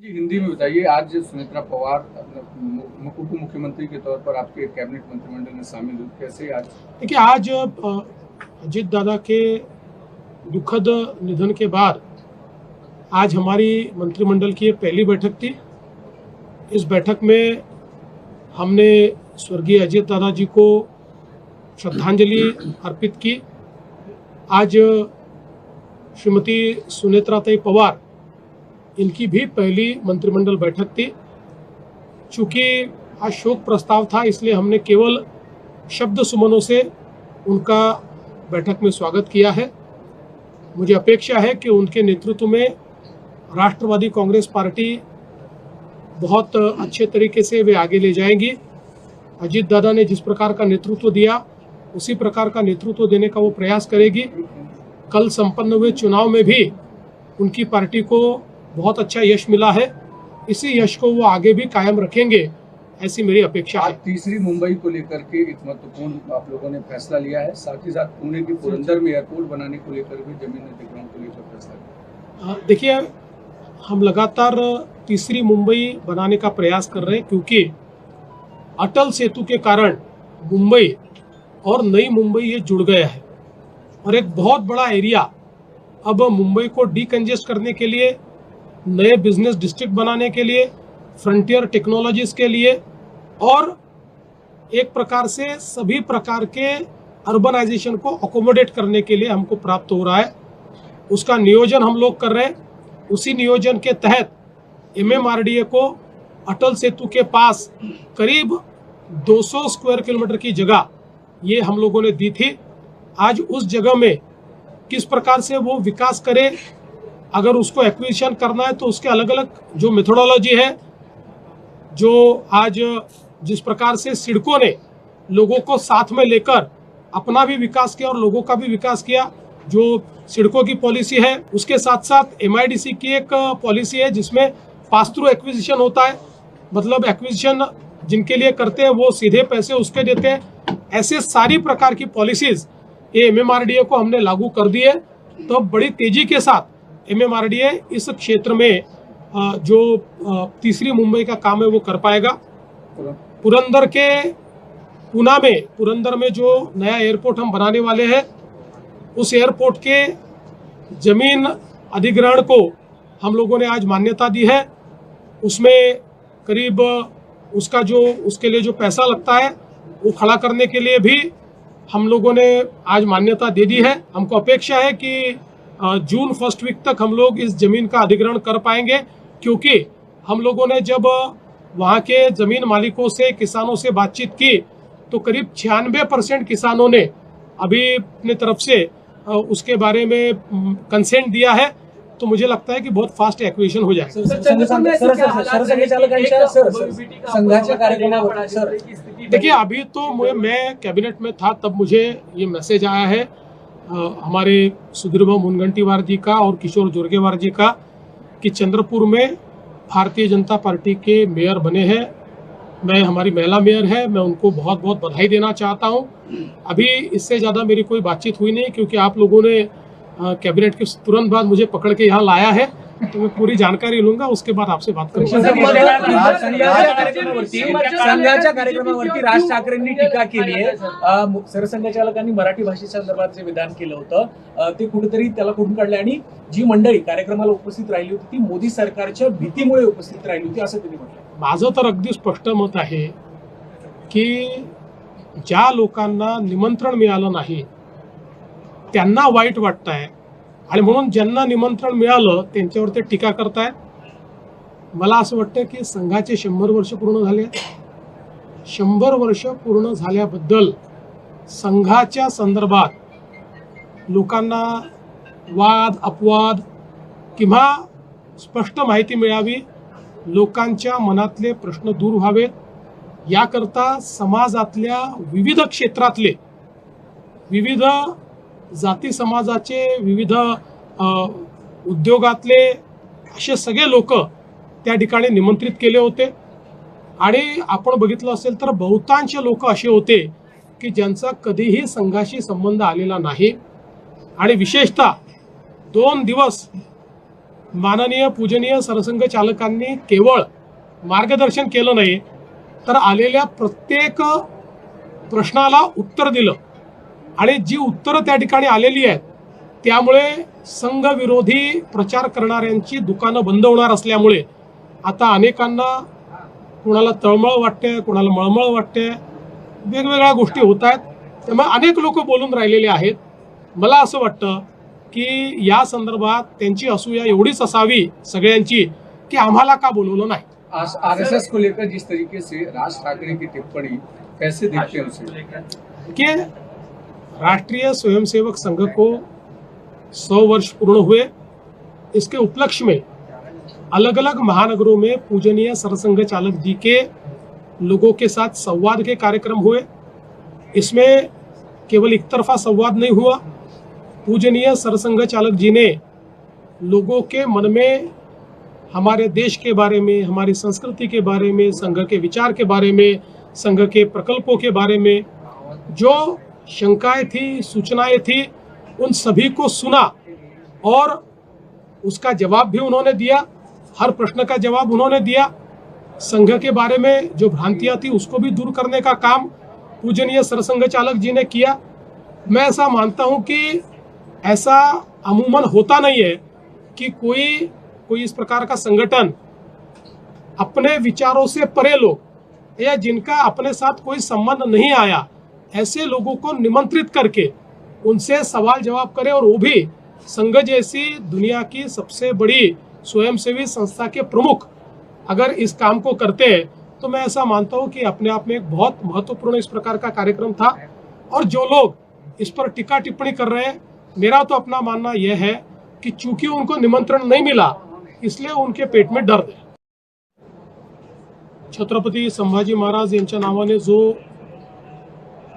जी, हिंदी में बताइए। आज सुनेत्रा पवार उप मुख्यमंत्री के तौर पर आपके कैबिनेट मंत्रिमंडल में शामिल हुई, कैसे आज? देखिए, आज अजीत दादा के दुखद निधन के बाद आज हमारी मंत्रिमंडल की ये पहली बैठक थी। इस बैठक में हमने स्वर्गीय अजीत दादा जी को श्रद्धांजलि अर्पित की। आज श्रीमती सुनेत्राताई पवार, इनकी भी पहली मंत्रिमंडल बैठक थी। चूँकि आज शोक प्रस्ताव था, इसलिए हमने केवल शब्द सुमनों से उनका बैठक में स्वागत किया है। मुझे अपेक्षा है कि उनके नेतृत्व में राष्ट्रवादी कांग्रेस पार्टी बहुत अच्छे तरीके से वे आगे ले जाएंगी। अजीत दादा ने जिस प्रकार का नेतृत्व दिया, उसी प्रकार का नेतृत्व देने का वो प्रयास करेगी। कल संपन्न हुए चुनाव में भी उनकी पार्टी को बहुत अच्छा यश मिला है। इसी यश को वो आगे भी कायम रखेंगे, ऐसी मेरी अपेक्षा है। तीसरी मुंबई को लेकर के एक महत्वपूर्ण आप लोगों ने फैसला लिया है, साथ ही साथ पुणे की पुरंदर में एयरपोर्ट बनाने को लेकर भी जमीन अधिग्रहण को लेकर फैसला लिया। देखिए, हम लगातार तीसरी मुंबई बनाने का प्रयास कर रहे हैं, क्योंकि अटल सेतु के कारण मुंबई और नई मुंबई ये जुड़ गया है और एक बहुत बड़ा एरिया अब मुंबई को डीकंजेस्ट करने के लिए, नए बिजनेस डिस्ट्रिक्ट बनाने के लिए, फ्रंटियर टेक्नोलॉजीज के लिए और एक प्रकार से सभी प्रकार के अर्बनाइजेशन को अकोमोडेट करने के लिए हमको प्राप्त हो रहा है। उसका नियोजन हम लोग कर रहे हैं। उसी नियोजन के तहत MMRDA को अटल सेतु के पास करीब 200 स्क्वायर किलोमीटर की जगह ये हम लोगों ने दी थी। आज उस जगह में किस प्रकार से वो विकास करे, अगर उसको एक्विजिशन करना है तो उसके अलग अलग जो मेथोडोलॉजी है, जो आज जिस प्रकार से सिडको ने लोगों को साथ में लेकर अपना भी विकास किया और लोगों का भी विकास किया, जो सिडको की पॉलिसी है, उसके साथ साथ MIDC की एक पॉलिसी है जिसमें पास थ्रू एक्विजिशन होता है। मतलब एक्विजिशन जिनके लिए करते हैं वो सीधे पैसे उसके देते हैं। ऐसे सारी प्रकार की पॉलिसीज ये MMRDA को हमने लागू कर दी है। तो बड़ी तेजी के साथ MMRDA इस क्षेत्र में जो तीसरी मुंबई का काम है वो कर पाएगा। पुरंदर में जो नया एयरपोर्ट हम बनाने वाले हैं, उस एयरपोर्ट के जमीन अधिग्रहण को हम लोगों ने आज मान्यता दी है। उसमें करीब उसके लिए जो पैसा लगता है वो खड़ा करने के लिए भी हम लोगों ने आज मान्यता दे दी है। हमको अपेक्षा है कि जून फर्स्ट वीक तक हम लोग इस जमीन का अधिग्रहण कर पाएंगे, क्योंकि हम लोगों ने जब वहाँ के जमीन मालिकों से, किसानों से बातचीत की तो करीब 96% किसानों ने अभी अपने तरफ से उसके बारे में कंसेंट दिया है। तो मुझे लगता है कि बहुत फास्ट एक्विजिशन हो जाएगा। देखिए, अभी तो मैं कैबिनेट में था तब मुझे ये मैसेज आया है हमारे सुधीरभाऊ मुनगंटीवार जी का और किशोर जोरगेवार जी का कि चंद्रपुर में भारतीय जनता पार्टी के मेयर बने हैं। हमारी महिला मेयर है, मैं उनको बहुत बहुत बधाई देना चाहता हूं। अभी इससे ज़्यादा मेरी कोई बातचीत हुई नहीं, क्योंकि आप लोगों ने कैबिनेट के तुरंत बाद मुझे पकड़ के यहाँ लाया है, तो मैं पूरी जानकारी लूंगा, उसके बाद आपसे बात करूंगा। संघाच्या कार्यक्रमावरती राज ठाकरेंनी टीका केली आहे। सरसंघचालकांनी मराठी भाषेसंदर्भात जे विधान केलं होतं ते कुठेतरी त्याला कुठून काढले आणि जी मंडळी कार्यक्रमाला उपस्थित राहिली होती ती मोदी सरकारच्या भीतीमुळे उपस्थित राहिली होती, असं त्यांनी म्हटलं। माझं तर अगदी स्पष्ट मत आहे की ज्या लोकांना निमंत्रण मिळालं नाही त्यांना वाईट वाटतंय आणि म्हणून ज्यांना निमंत्रण मिळालं त्यांच्यावर ते टीका करतायत। मला असं वाटतं की संघाचे 100 वर्ष पूर्ण झाले। 100 वर्ष पूर्ण झाल्याबद्दल संघाच्या संदर्भात लोकांना वाद अपवाद किंवा स्पष्ट माहिती मिळावी, लोकांच्या मनातले प्रश्न दूर व्हावेत, याकरता समाजातल्या विविध क्षेत्रातले, विविध जाती समाजाचे, विविध उद्योगातले असे सगळे लोक त्या ठिकाणी निमंत्रित केले होते। आणि आपण बघितलं असेल तर बहुतांश लोक असे होते की ज्यांचा कधीही संघाशी संबंध आलेला नाही आणि विशेषतः 2 दिवस माननीय पूजनीय सरसंघ चालकांनी केवळ मार्गदर्शन केलं नाही, तर आलेल्या प्रत्येक प्रश्नाला उत्तर दिलं आणि जी उत्तरं त्या ठिकाणी आलेली आहेत त्यामुळे संघ विरोधी प्रचार करणाऱ्यांची दुकानं बंद होणार असल्यामुळे आता अनेकांना कोणाला तळमळ वाटते, कोणाला मळमळ वाटते, वेगवेगळ्या गोष्टी होत आहेत. त्यामुळे अनेक लोक बोलून राहिलेले आहेत. मला असं वाटतं की या संदर्भात त्यांची असूया एवढीच असावी सगळ्यांची की आम्हाला का बोलवलं नाही. आज आरएसएस को लेकर जिस तरीके से राज ठाकरे की टिप्पणी कैसे देखते हैं उसे? कि राष्ट्रीय स्वयंसेवक संघ को 100 वर्ष पूर्ण हुए, इसके उपलक्ष्य में अलग अलग महानगरों में पूजनीय सरसंघ चालक जी के लोगों के साथ संवाद के कार्यक्रम हुए. इसमें केवल एक तरफा संवाद नहीं हुआ, पूजनीय सरसंघ चालक जी ने लोगों के मन में हमारे देश के बारे में, हमारी संस्कृति के बारे में, संघ के विचार के बारे में, संघ के प्रकल्पों के बारे में जो शंकाएं थी, सूचनाएं थी, उन सभी को सुना और उसका जवाब भी उन्होंने दिया. हर प्रश्न का जवाब उन्होंने दिया. संघ के बारे में जो भ्रांतियां थी उसको भी दूर करने का काम पूजनीय सरसंघ चालक जी ने किया. मैं ऐसा मानता हूं कि ऐसा अमूमन होता नहीं है कि कोई इस प्रकार का संगठन अपने विचारों से परे लोग या जिनका अपने साथ कोई संबंध नहीं आया ऐसे लोगों को निमंत्रित करके उनसे सवाल जवाब करे, और वो भी संघ जैसी दुनिया की सबसे बड़ी स्वयंसेवी संस्था के प्रमुख अगर इस काम को करते हैं तो मैं ऐसा मानता हूं कि अपने आप में एक बहुत महत्वपूर्ण इस प्रकार का कार्यक्रम था. और जो लोग इस पर टीका टिप्पणी कर रहे हैं, मेरा तो अपना मानना यह है कि चूंकि उनको निमंत्रण नहीं मिला इसलिए उनके पेट में डर है. छत्रपती संभाजी महाराज यांच्या नावाने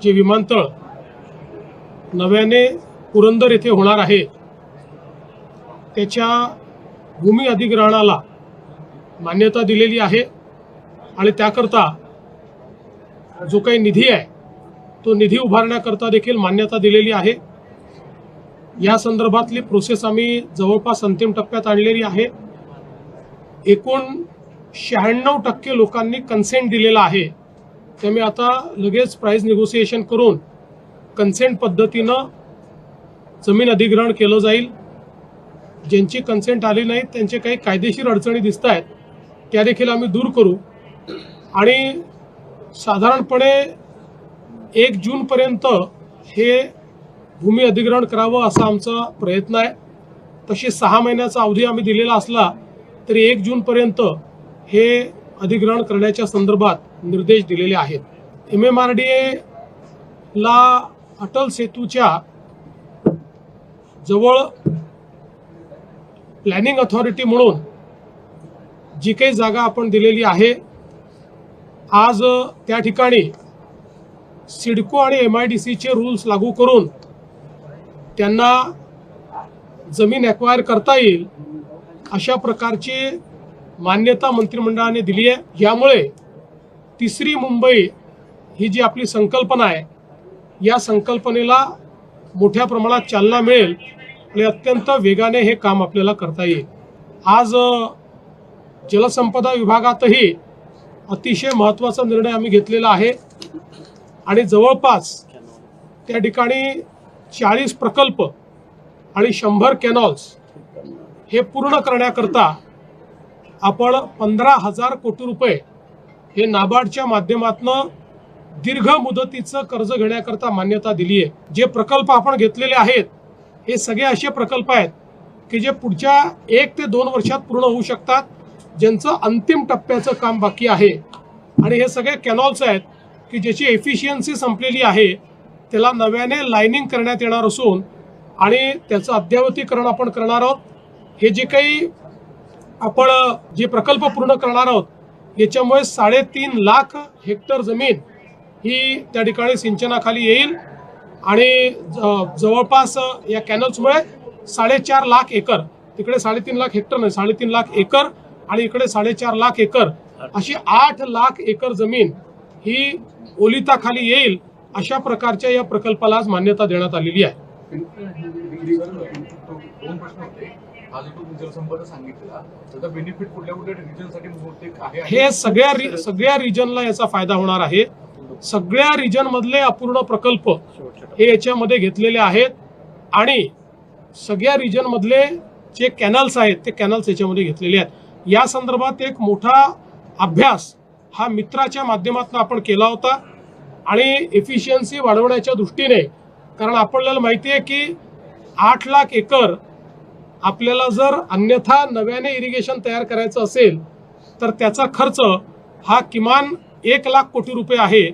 जे विमानतळ नव्याने पुरंदर येथे होणार आहे त्याच्या भूमी अधिग्रहणाला मान्यता दिलेली आहे आणि त्याकरता जो काही निधी आहे तो निधी उभारण्याकरता देखील मान्यता दिलेली आहे. या संदर्भातली प्रोसेस आम्ही जवळपास अंतिम टप्प्यात आणलेली आहे. एकूण 96% लोकांनी कन्सेंट दिलेला आहे. त्यामुळे आता लगेच प्राइस निगोसिएशन करून कन्सेंट पद्धतीनं जमीन अधिग्रहण केलं जाईल. ज्यांची कन्सेंट आली नाही त्यांचे काही कायदेशीर अडचणी दिसत आहेत त्या देखील आम्ही दूर करू आणि साधारणपणे 1 जूनपर्यंत हे भूमी अधिग्रहण करावं असा आमचा प्रयत्न आहे. तशी 6 महिन्याचा अवधी आम्ही दिलेला असला तरी 1 जूनपर्यंत हे अधिग्रहण करण्याच्या संदर्भात निर्देश दिलेले आहेत. MMRDA ला अटल सेतूच्या जवळ प्लॅनिंग अथॉरिटी म्हणून जी काही जागा आपण दिलेली आहे, आज त्या ठिकाणी सिडको आणि MIDCचे रूल्स लागू करून त्यांना जमीन ॲक्वायर करता येईल अशा प्रकारची मान्यता मंत्रिमंडळाने दिली आहे. यामुळे तिसरी मुंबई ही जी आपली संकल्पना आहे या संकल्पनेला मोठ्या प्रमाणात चालना मिळेल आणि अत्यंत वेगाने हे काम आपल्याला करता येईल. आज जलसंपदा विभागातही अतिशय महत्त्वाचा निर्णय आम्ही घेतलेला आहे आणि जवळपास त्या ठिकाणी 40 प्रकल्प आणि 100 कॅनॉल्स हे पूर्ण करण्याकरता आपण 15,000 कोटी रुपये हे नाबार्डच्या माध्यमातून दीर्घ मुदतीचं कर्ज घेण्याकरता मान्यता दिली आहे. जे प्रकल्प आपण घेतलेले आहेत हे सगळे असे प्रकल्प आहेत की जे पुढच्या 1 ते 2 वर्षात पूर्ण होऊ शकतात, ज्यांचं अंतिम टप्प्याचं काम बाकी आहे. आणि हे सगळे कॅनॉल्स आहेत की ज्याची एफिशियन्सी संपलेली आहे, त्याला नव्याने लाइनिंग करण्यात येणार असून आणि त्याचं अद्ययावतीकरण आपण करणार आहोत. हे जे काही आपण जे प्रकल्प पूर्ण करणार आहोत याच्यामुळे 3.5 लाख हेक्टर जमीन ही त्या ठिकाणी सिंचनाखाली येईल आणि जवळपास या कॅनल्समुळे 4.5 लाख एकर, तिकडे 3.5 लाख हेक्टर नाही 3.5 लाख एकर आणि इकडे 4.5 लाख एकर अशी 8 लाख एकर जमीन ही ओलिताखाली येईल. अशा प्रकारच्या या प्रकल्पाला आज मान्यता देण्यात आलेली आहे. हा जो तुम्ही जलसंपदा सांगितला त्याचा बेनिफिट कुठल्या कुठल्या रिजनसाठी बहुतेक आहे? हे सगळ्या रिजनला याचा फायदा होणार आहे. सगळ्या रिजन मधले अपूर्ण प्रकल्प हे याच्यामध्ये घेतलेले आहेत आणि सगळ्या रिजन मधले जे कॅनल्स आहेत ते कॅनल्स याच्यामध्ये घेतलेले आहेत. या संदर्भात एक मोठा अभ्यास हा मित्राच्या माध्यमातून आपण केला होता आणि एफिशियन्सी वाढवण्याच्या दृष्टीने, कारण आपल्याला माहिती आहे की 8 लाख एकर आपल्याला जर अन्यथा नव्याने इरिगेशन तयार करायचं असेल तर त्याचा खर्च हा किमान 1 लाख कोटी रुपये आहे,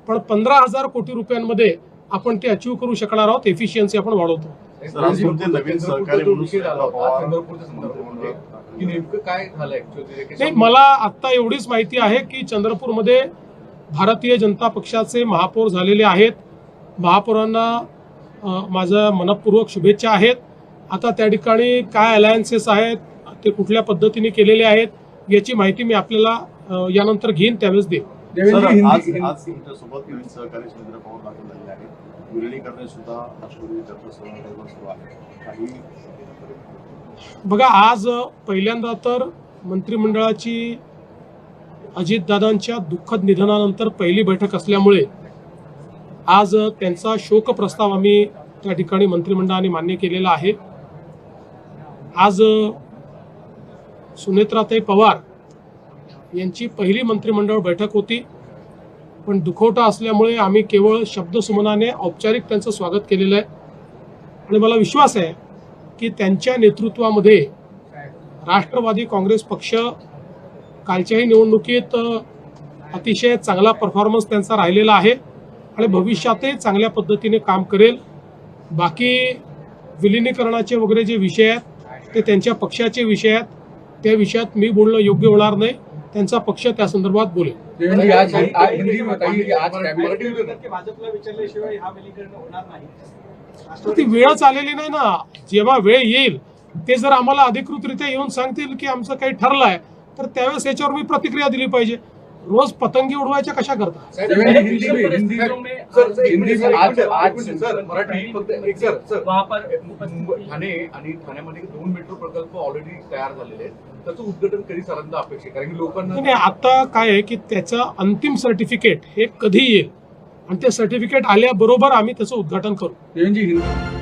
पण 15,000 कोटी रुपयांमध्ये आपण ते अचीव करू शकणार आहोत. एफिशियन्सी आपण वाढवतो. सर, आज तुमचे नवीन सहकारी म्हणून विषय झाला होता चंद्रपूरच्या संदर्भामध्ये की नेमकं काय झालं ऍक्च्युअली? नाही, मला आता एवढीच माहिती आहे की चंद्रपूरमध्ये भारतीय जनता पक्षाचे महापौर झालेले आहेत. महापौरांना माझ्या मनपूर्वक शुभेच्छा आहेत. आता त्या ठिकाणी काय अलायन्सेस आहेत, ते कुठल्या पद्धतीने केलेले आहेत याची माहिती मी आपल्याला यानंतर घेईन, त्यावेळेस देईन. देवेंद्र सर, जी, आज हिंदी तुमच्यासोबत नवीन सहकारी सुरेंद्र पवार दाखल झालेले आहेत. विलिनीकरण सुद्धा राष्ट्रवादी चर्चा सुरू आहे. काही बघा, आज पहिल्यांदा तर मंत्रिमंडळाची अजितदादांच्या दुःखद निधनानंतर पहिली बैठक असल्यामुळे आज त्यांचा शोक प्रस्ताव आम्ही त्या ठिकाणी मंत्रिमंडळाने मान्य केलेला आहे. आज सुनेत्राताई पवार यांची पहिली मंत्रिमंडळ बैठक होती, पण दुखवटा असल्यामुळे आम्ही केवळ शब्दसुमनाने औपचारिक त्यांचं स्वागत केलेलं आहे आणि मला विश्वास आहे की त्यांच्या नेतृत्वामध्ये राष्ट्रवादी काँग्रेस पक्ष कालच्याही निवडणुकीत अतिशय चांगला परफॉर्मन्स त्यांचा राहिलेला आहे आणि भविष्यातही चांगल्या पद्धतीने काम करेल. बाकी विलिनीकरणाचे वगैरे जे विषय आहेत ते त्यांच्या पक्षाचे विषय आहेत, त्या विषयात मी बोलणं योग्य होणार नाही. त्यांचा पक्ष त्या संदर्भात बोलेल. देवेंद्र जी, आज हिंदी में बताइए कि आज कैबिनेट भाजपला विचारल्याशिवाय हा विलीकरण होणार नाही. तर ती वेळच आलेली नाही ना. जेव्हा वेळ येईल ते जर आम्हाला अधिकृतरित्या येऊन सांगतील की आमचं काही ठरलं आहे तर त्यावेळेस याच्यावर मी प्रतिक्रिया दिली पाहिजे. रोज पतंगी उडवायच्या कशा करता? देवेंद्र जी, हिंदी में आज सर मराठी फक्त एक सर वहाँ पर ठाणे आणि ठाण्यामध्ये 2 मेट्रो प्रकल्प ऑलरेडी तयार झालेले आहेत. त्याचं उद्घाटन कधी सरांना अपेक्षित आहे? कारण की लोकांना नाही, आता काय आहे की त्याचं अंतिम सर्टिफिकेट हे कधी येईल आणि ते सर्टिफिकेट आल्याबरोबर आम्ही त्याचं उद्घाटन करू. देवेंद्र जी, हिंदी